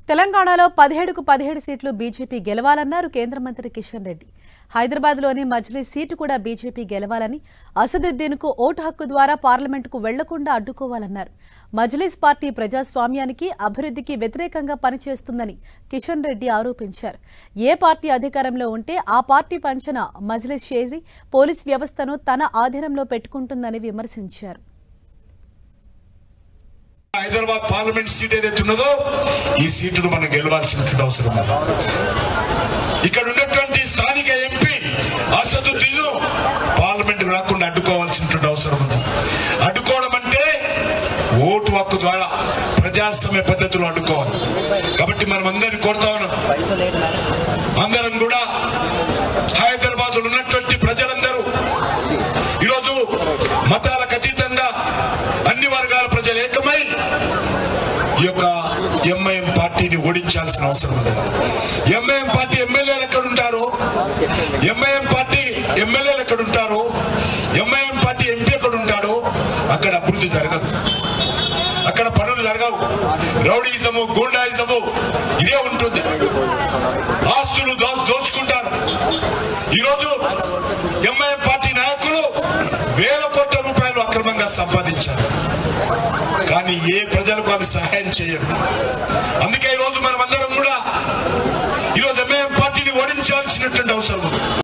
తెలంగాణలో 17కు 17 సీట్లు బీజేపీ గెలవాలన్నారు కేంద్ర మంత్రి కిషన్ రెడ్డి. హైదరాబాద్లోని మజ్లిస్ సీటు కూడా బీజేపీ గెలవాలని, అసదుద్దీన్కు ఓటు హక్కు ద్వారా పార్లమెంటుకు వెళ్లకుండా అడ్డుకోవాలన్నారు. మజ్లిస్ పార్టీ ప్రజాస్వామ్యానికి, అభివృద్ధికి వ్యతిరేకంగా పనిచేస్తుందని కిషన్ రెడ్డి ఆరోపించారు. ఏ పార్టీ అధికారంలో ఉంటే ఆ పార్టీ పంచన మజ్లిస్ చేరి పోలీస్ వ్యవస్థను తన ఆధీనంలో పెట్టుకుంటుందని విమర్శించారు. హైదరాబాద్ పార్లమెంట్ సీట్ ఏదైతే ఉన్నదో ఈ సీటును మనం గెలవాల్సినటువంటి అవసరం ఉంది. ఇక్కడ ఉన్నటువంటి స్థానిక ఎంపీ అసదుద్దీన్ పార్లమెంట్ రాకుండా అడ్డుకోవాల్సినటువంటి అవసరం ఉంది. అడ్డుకోవడం అంటే ఓటు హక్కు ద్వారా ప్రజాస్వామ్య పద్ధతిలో అడ్డుకోవాలి. కాబట్టి మనం అందరినీ కోరుతా ఉన్నాం, అందరం కూడా హైదరాబాద్ లో ఉన్నటువంటి ప్రజలందరూ ఈరోజు మతాలకు అతీతంగా అన్ని వర్గాల ప్రజలు ఏకమై ఈ యొక్క ఎంఐఎం పార్టీని ఓడించాల్సిన అవసరం ఉంది. ఎంఐఎం పార్టీ ఎమ్మెల్యేలు ఎక్కడుంటారు, ఎంఐఎం పార్టీ ఎమ్మెల్యేలు ఎక్కడుంటారు, ఎంఐఎం పార్టీ ఎంపీ ఎక్కడుంటాడు, అక్కడ అభివృద్ధి జరగదు, అక్కడ పనులు జరగవు. రౌడీజము, గూండాయిజము ఇదే ఉంటుంది. ఆస్తులు దోచుకుంటారు. ఈరోజు ఎంఐఎం పార్టీ నాయకులు వేల కోట్ల రూపాయలు అక్రమంగా సంపాదించారు, కానీ ఏ ప్రజలకు అది సహాయం చేయరు. అందుకే ఈరోజు మనం అందరం కూడా ఈరోజు ఎంఐఎం పార్టీని ఓడించాల్సినటువంటి అవసరం ఉంది.